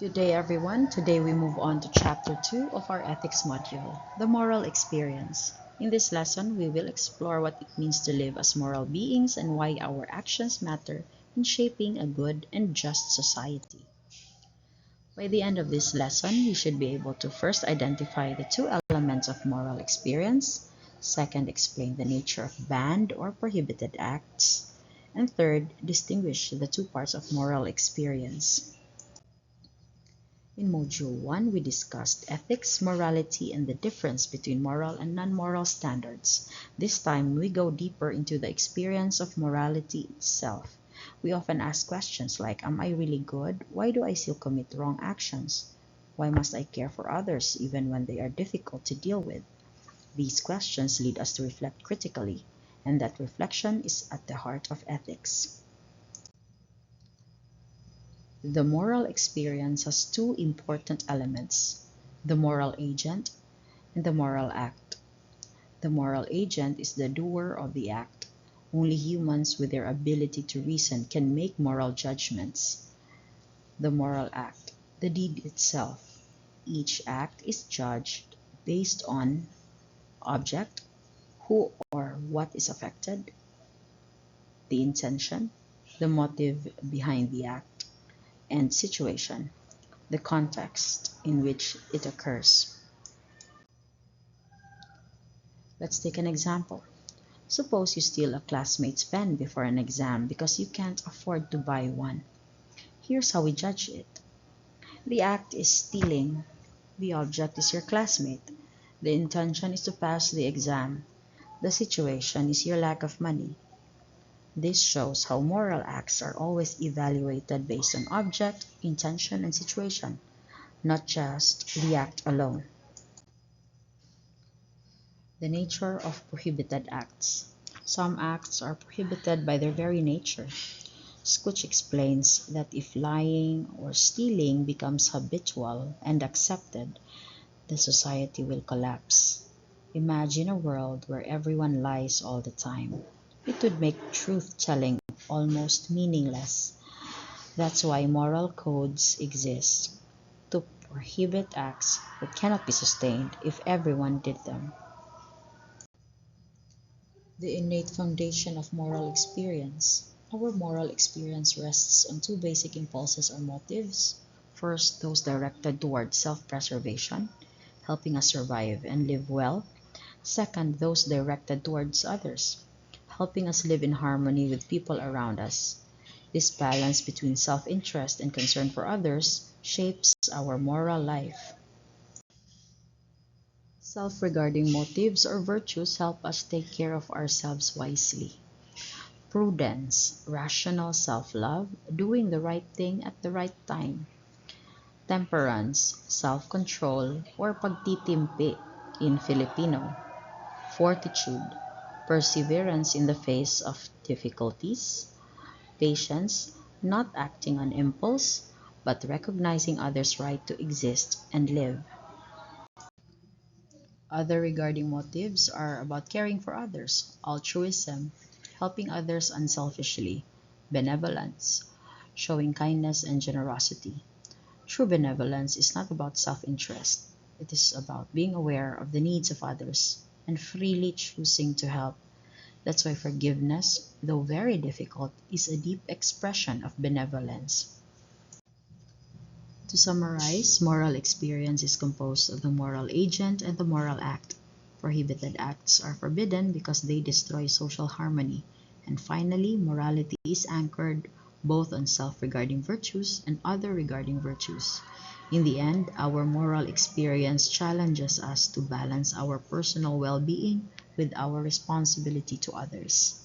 Good day, everyone. Today we move on to Chapter 2 of our Ethics module, the moral experience. In this lesson, we will explore what it means to live as moral beings and why our actions matter in shaping a good and just society. By the end of this lesson, we should be able to first identify the two elements of moral experience, second, explain the nature of banned or prohibited acts, and third, distinguish the two parts of moral experience. In Module 1, we discussed ethics, morality, and the difference between moral and non-moral standards. This time, we go deeper into the experience of morality itself. We often ask questions like, am I really good? Why do I still commit wrong actions? Why must I care for others even when they are difficult to deal with? These questions lead us to reflect critically, and that reflection is at the heart of ethics. The moral experience has two important elements, the moral agent and the moral act. The moral agent is the doer of the act. Only humans with their ability to reason can make moral judgments. The moral act, the deed itself. Each act is judged based on object, who or what is affected, the intention, the motive behind the act, and situation, the context in which it occurs. Let's take an example. Suppose you steal a classmate's pen before an exam because you can't afford to buy one. Here's how we judge it. The act is stealing. The object is your classmate. The intention is to pass the exam. The situation is your lack of money. This shows how moral acts are always evaluated based on object, intention, and situation, not just the act alone. The nature of prohibited acts. Some acts are prohibited by their very nature. Skutch explains that if lying or stealing becomes habitual and accepted, the society will collapse. Imagine a world where everyone lies all the time. It would make truth-telling almost meaningless. That's why moral codes exist, to prohibit acts that cannot be sustained if everyone did them. The innate foundation of moral experience. Our moral experience rests on two basic impulses or motives. First, those directed toward self-preservation, helping us survive and live well. Second, those directed towards others, helping us live in harmony with people around us. This balance between self-interest and concern for others shapes our moral life. Self-regarding motives or virtues help us take care of ourselves wisely. Prudence, rational self-love, doing the right thing at the right time. Temperance, self-control, or pagtitimpi in Filipino. Fortitude, perseverance in the face of difficulties. Patience, not acting on impulse, but recognizing others' right to exist and live. Other regarding motives are about caring for others, altruism, helping others unselfishly, benevolence, showing kindness and generosity. True benevolence is not about self-interest. It is about being aware of the needs of others and freely choosing to help. That's why forgiveness, though very difficult, is a deep expression of benevolence. To summarize, moral experience is composed of the moral agent and the moral act. Prohibited acts are forbidden because they destroy social harmony. And finally, morality is anchored both on self-regarding virtues and other regarding virtues. In the end, our moral experience challenges us to balance our personal well-being with our responsibility to others.